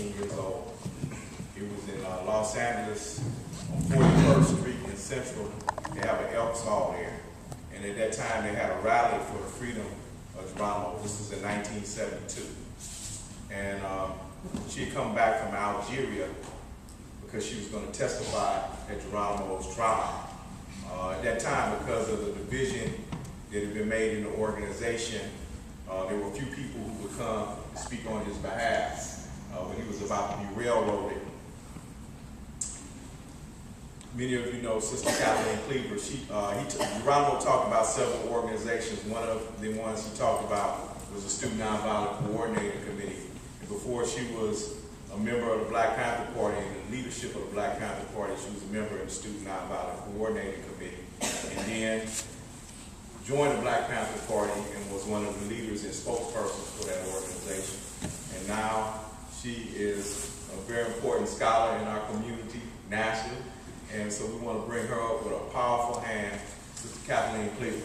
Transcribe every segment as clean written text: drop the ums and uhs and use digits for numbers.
13 years old. It was in Los Angeles on 41st Street in Central. They have an Elks Hall there. And at that time, they had a rally for the freedom of Geronimo. This was in 1972. And she had come back from Algeria because she was going to testify at Geronimo's trial. At that time, because of the division that had been made in the organization, there were a few people who would come and speak on his behalf when he was about to be railroaded. Many of you know Sister Kathleen Cleaver. Geronimo talked about several organizations. One of the ones he talked about was the Student Nonviolent Coordinating Committee. And before she was a member of the Black Panther Party and the leadership of the Black Panther Party, she was a member of the Student Nonviolent Coordinating Committee. And then joined the Black Panther Party and was one of the leaders and spokespersons for that organization. And now she is a very important scholar in our community nationally. And so we want to bring her up with a powerful hand, Sister Kathleen Cleaver.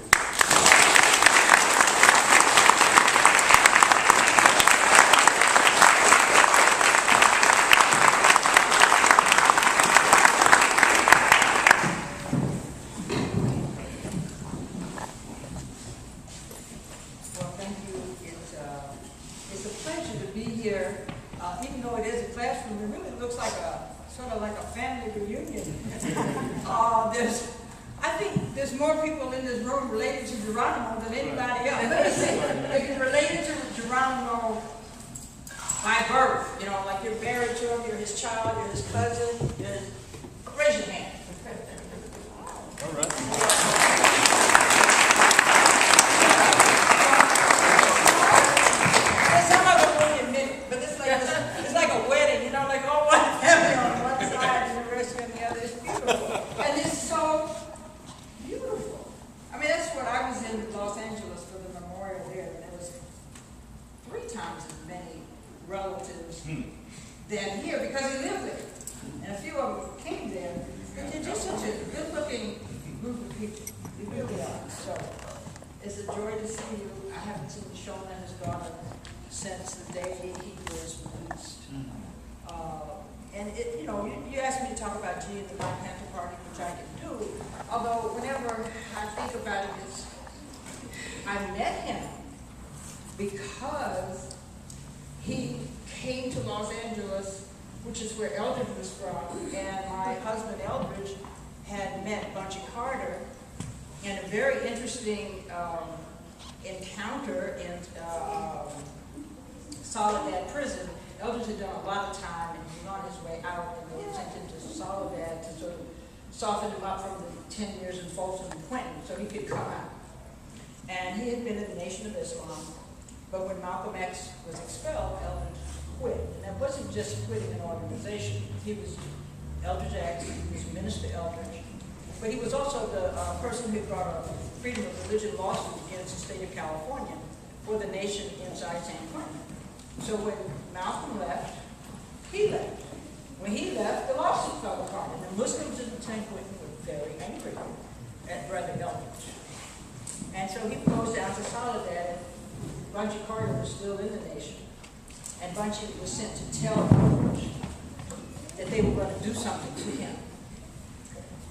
Well, thank you. It's a pleasure to be here. Even though it is a classroom, it really looks like sort of like a family reunion. I think there's more people in this room related to Geronimo than anybody else. If you're related to Geronimo by birth, you know, like you're married to him, you're his child, you're his cousin, raise your hand. All right. Some of them won't admit it, but it's like a wedding, you know, like all one family on one side and the rest on the other. It's beautiful. And it's so beautiful. I mean, that's what I was in Los Angeles for the memorial there, and there was 3 times as many relatives than here because he lived there. And a few of them came there. And they're just such a good-looking group of people. They really are. So it's a joy to see you. I haven't seen Shona and his daughter since the day he was released. And it, you know, you asked me to talk about G and the Black Panther Party, which I can do. Although whenever I think about it, I met him because he came to Los Angeles, which is where Eldridge was from, and my husband Eldridge had met Bunchy Carter in a very interesting encounter in Soledad prison. Eldridge had done a lot of time and he was on his way out, and they sent him to Soledad to sort of soften him up from the 10 years in Folsom and Quentin so he could come out. And he had been in the Nation of Islam, but when Malcolm X was expelled, Eldridge quit. And that wasn't just quitting an organization. He was Eldridge X, he was Minister Eldridge, but he was also the person who brought a freedom of religion lawsuit against the state of California for the nation inside San Quentin. So when Malcolm left, he left. When he left, the lawsuit fell apart, and the Muslims in San Quentin were very angry at Brother Eldridge. And so he goes down to Soledad, and Bunchy Carter was still in the nation. And Bunchy was sent to tell Eldridge that they were going to do something to him.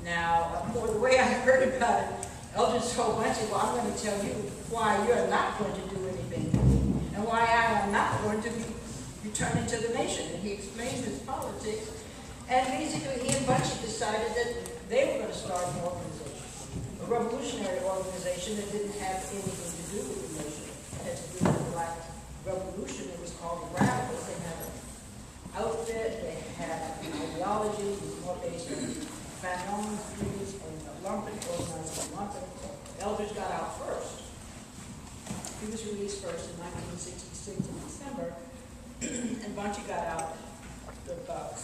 Now, the way I heard about it, Eldridge told Bunchy, well, I'm going to tell you why you're not going to do anything to me, and why I am not going to be returned to the nation. And he explained his politics. And basically, he and Bunchy decided that they were going to start an organization, a revolutionary organization that didn't have anything to do with the nation. It had to do with the Black Revolution. It was called the Radicals. They had an outfit, they had an ideology, it was more based on Fanon trees and lumping, organizing lumping. Eldridge got out first. He was released first in 1966 in December, and Bunchy got out about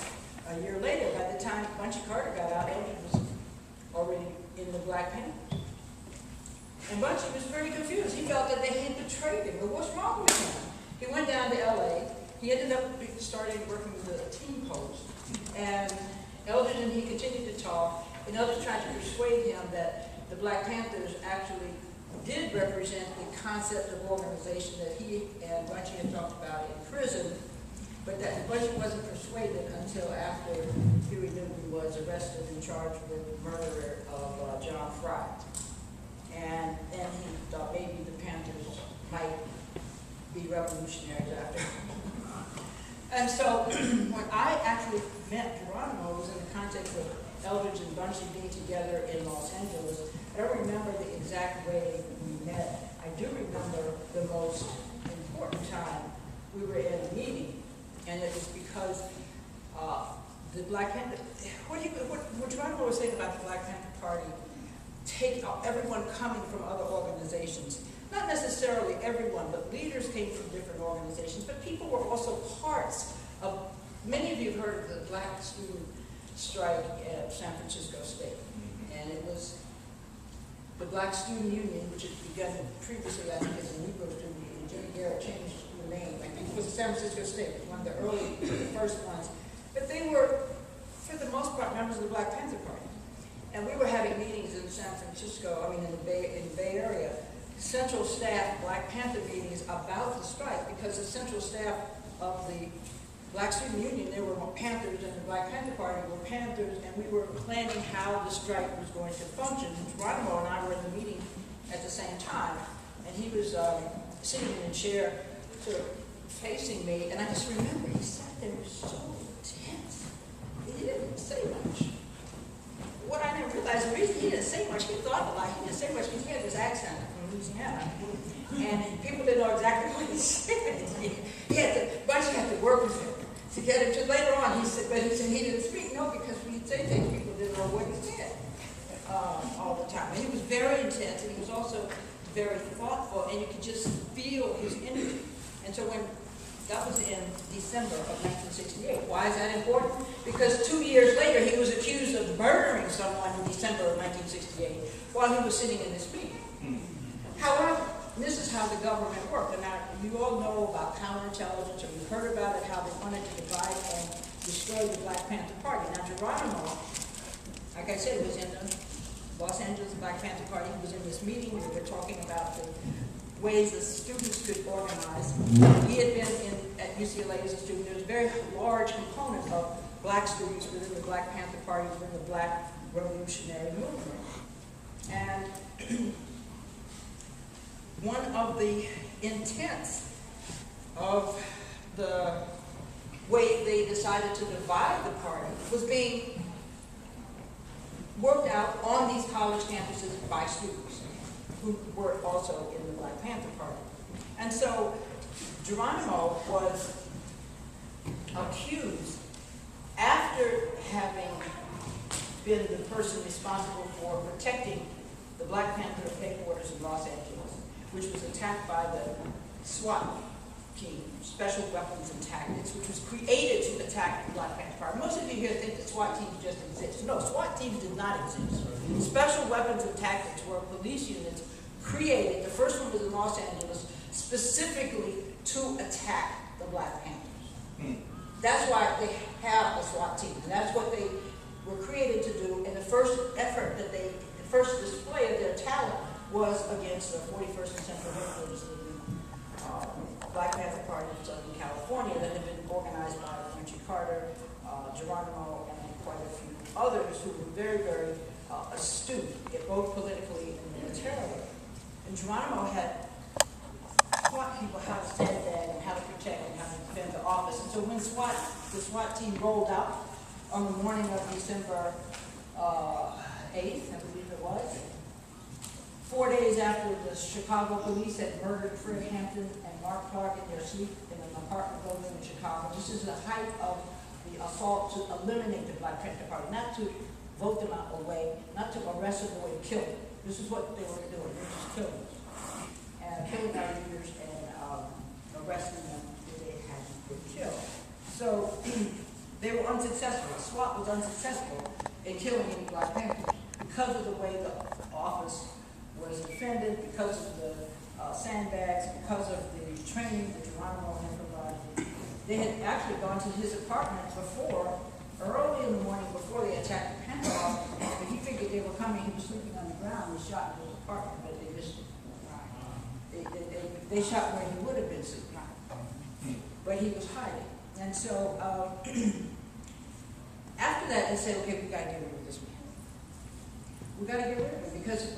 a year later. By the time Bunchy Carter got out, Eldridge was already in the Black Panthers. And Bunchy was very confused. He felt that they had betrayed him. But what's wrong with him? He went down to LA. He ended up starting working with the Team Post. And Eldridge and he continued to talk, and Eldridge tried to persuade him that the Black Panthers actually did represent the concept of organization that he and Bunchy had talked about in prison, But that Bunchy wasn't persuaded until after Huey Newton was arrested and charged with murder of John Fry. And then he thought maybe the Panthers might be revolutionaries after. And so when I actually met Geronimo, it was in the context of Eldridge and Bunchy being together in Los Angeles. I don't remember the exact way we met. I do remember the most important time we were in a meeting, and it was because the Black Panther, what Geronimo was saying about the Black Panther Party, take everyone coming from other organizations. Not necessarily everyone, but leaders came from different organizations, but people were also parts of, many of you have heard of the Black student strike at San Francisco State. And it was the Black Student Union, which had begun previously, I think, as a Negro student union. Jimmy Garrett changed the name. I think it was San Francisco State, one of the early, the first ones. But they were, for the most part, members of the Black Panther Party. And we were having meetings in San Francisco, I mean, in the Bay Area, central staff Black Panther meetings about the strike, because the central staff of the Black Student Union, there were Panthers, and the Black Panther Party were Panthers, and we were planning how the strike was going to function. And Geronimo and I were in the meeting at the same time, and he was sitting in a chair sort of facing me, and I just remember he sat there so tense. He didn't say much. What I didn't realize, the reason he didn't say much, he thought a lot, he didn't say much because he had this accent from Louisiana. And people didn't know exactly what he said. Bunchy had to work with him to get him to later on. He said, but he said he didn't speak. No, because when he'd say things, people didn't know what he said all the time. And he was very intense, and he was also very thoughtful, and you could just feel his energy. And so when that was in December of 1968. Why is that important? Because 2 years later, he was accused of murdering someone in December of 1968 while he was sitting in this meeting. However, this is how the government worked. And now, you all know about counterintelligence, or you've heard about it, how they wanted to divide and destroy the Black Panther Party. Now, Geronimo, like I said, was in the Los Angeles Black Panther Party. He was in this meeting. We were talking about the ways the students could organize. He had been at UCLA as a student. There was a very large component of Black students within the Black Panther Party, within the Black Revolutionary Movement. And one of the intents of the way they decided to divide the party was being worked out on these college campuses by students who were also in the Black Panther Party. And so Geronimo was accused, after having been the person responsible for protecting the Black Panther headquarters in Los Angeles, which was attacked by the SWAT team, Special Weapons and Tactics, which was created to attack the Black Panther Party. Most of you here think that SWAT teams just exist. No, SWAT teams did not exist. Special Weapons and Tactics were police units created, the first one was in Los Angeles, specifically to attack the Black Panthers. That's why they have the SWAT team, and that's what they were created to do. And the first effort that the first display of their talent was against the 41st and Central headquarters of the Black Panther Party in Southern California that had been organized by Bunchy Carter, Geronimo, and quite a few others who were very, very astute, both politically and militarily. And Geronimo had taught people how to stand there and how to protect and how to defend the office. And so when the SWAT team rolled out on the morning of December 8th, I believe it was, 4 days after the Chicago police had murdered Fred Hampton and Mark Clark in their sleep in an apartment building in Chicago. This is the height of the assault to eliminate the Black Panther Party, not to vote them out away, not to arrest them away, to kill them. This is what they were doing. They were just killing them. And killing our leaders and arresting them if they had been killed. So they were unsuccessful. SWAT was unsuccessful in killing any Black Panthers because of the way the office was defended, because of the sandbags, because of the training that Geronimo had provided. They had actually gone to his apartment before, early in the morning before they attacked the Pentagon, but he figured they were coming. He was sleeping on the ground. They shot into his apartment, but they missed him. They shot where he would have been sleeping, but he was hiding. And so after that, they said, okay, we got to get rid of this man. We got to get rid of him because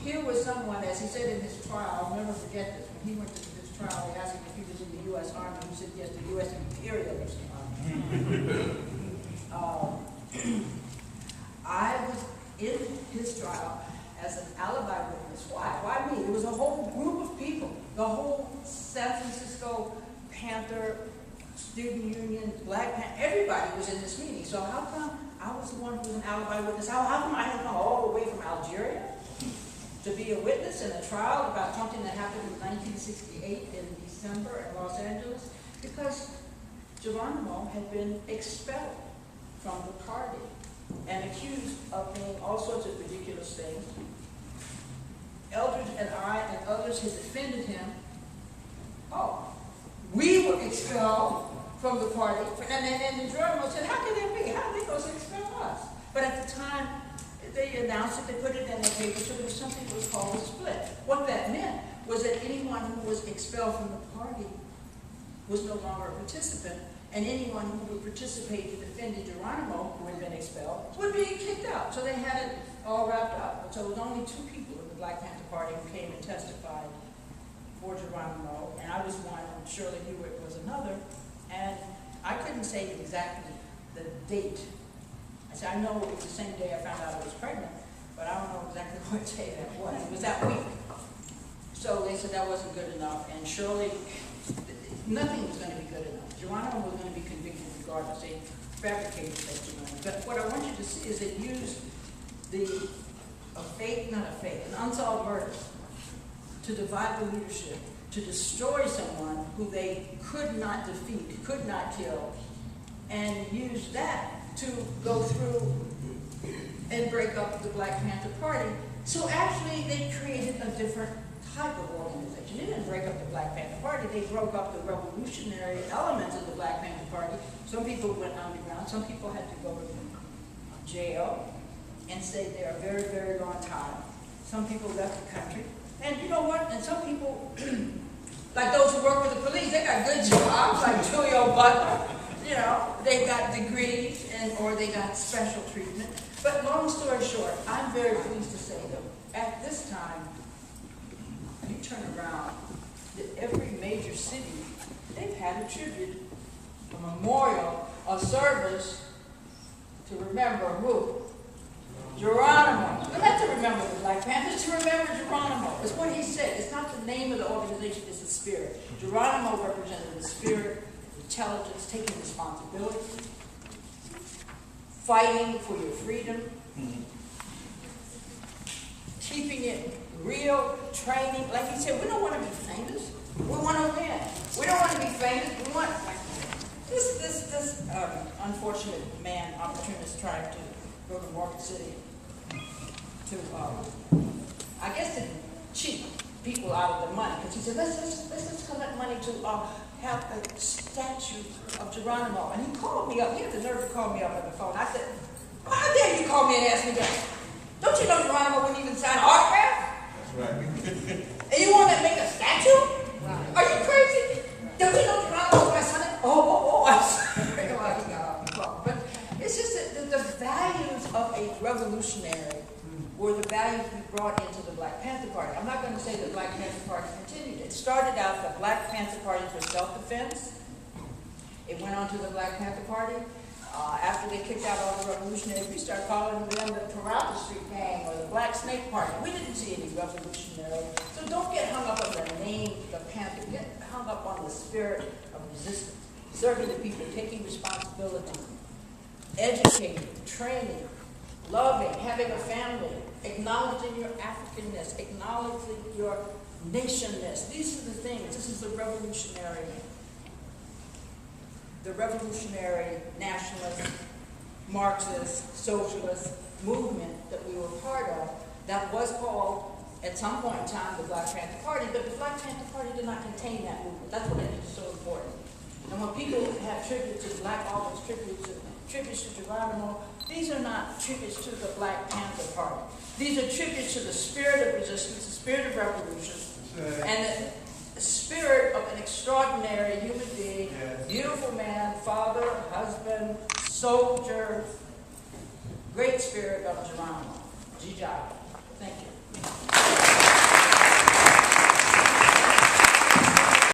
here was someone, as he said in his trial, I'll never forget this. When he went to his trial, they asked him if he was in the U.S. Army. He said, yes, the U.S. Imperialist Army. I was in his trial as an alibi witness. Why? Why me? It was a whole group of people. The whole San Francisco Panther, Student Union, Black Panther, everybody was in this meeting. So how come I was the one who was an alibi witness? How come I had to come all the way from Algeria to be a witness in a trial about something that happened in 1968 in December in Los Angeles? Because Geronimo had been expelled from the party and accused of doing all sorts of ridiculous things. Eldridge and I and others had defended him. Oh, we were expelled from the party. And the Geronimo said, how can that be? How are they going to expel us? But at the time, they announced it, they put it in the paper, so there was something that was called a split. What that meant was that anyone who was expelled from the party was no longer a participant, and anyone who would participate in defending Geronimo, who had been expelled, would be kicked out. So they had it all wrapped up. So it was only 2 people in the Black Panther Party who came and testified for Geronimo, and I was one, and Shirley Hewitt was another, and I couldn't say exactly the date. I said, I know it was the same day I found out I was pregnant, but I don't know exactly what day that was. It was that week. So they said that wasn't good enough, and Shirley, nothing was going to be good enough. Geronimo was going to be convicted regardless. They fabricated testimony. But what I want you to see is they used an unsolved murder to divide the leadership, to destroy someone who they could not defeat, could not kill, and use that to go through and break up the Black Panther Party. So actually they created a different type of organization. They didn't break up the Black Panther Party, they broke up the revolutionary elements of the Black Panther Party. Some people went underground, some people had to go to jail and stayed there a very, very long time. Some people left the country. And you know what? And some people, like those who work with the police, they got good jobs, like Julio Butler. You know, they got degrees or they got special treatment. But long story short, I'm very pleased to say that at this time, you turn around, every major city, they've had a tribute, a memorial, a service to remember who? Geronimo. We don't have to remember the Black Panthers, to remember Geronimo. It's what he said. It's not the name of the organization, it's the spirit. Geronimo represented the spirit, intelligence, taking responsibility, fighting for your freedom, keeping it real, training. Like he said, we don't want to be famous. We want to win. We don't want to be famous. We want this unfortunate man, opportunist, trying to go to Market City to, I guess, to cheat people out of their money. Because he said, let's collect money to have a statue of Geronimo. And he called me up. He had the nerve to call me up on the phone. I said, well, how dare you call me and ask me that? Don't you know Geronimo wouldn't even sign an autograph? That's right. And you want to make a statue? Right. Are you crazy? Don't you know Geronimo's my son? Oh, I'm sorry. Well, he got off the phone. But it's just that the values of a revolutionary were the values we brought into the Black Panther Party. I'm not going to say the Black Panther Party continued. It started out the Black Panther Party for self-defense. It went on to the Black Panther Party. After they kicked out all the revolutionaries, we started calling them the Peralta Street Gang or the Black Snake Party. We didn't see any revolutionary. So don't get hung up on the name, the Panther. Get hung up on the spirit of resistance, serving the people, taking responsibility, educating, training, loving, having a family, acknowledging your Africanness, acknowledging your nationness. These are the things. This is the revolutionary nationalist, Marxist, socialist movement that we were part of that was called, at some point in time, the Black Panther Party, but the Black Panther Party did not contain that movement. That's what is so important. And when people have tributes to Black authors, tributes to Geronimo, these are not tributes to the Black Panther Party. These are tributes to the spirit of resistance, the spirit of revolution, and the spirit spirit of an extraordinary human being, beautiful man, father, husband, soldier, great spirit of Geronimo. Jaga. Thank you.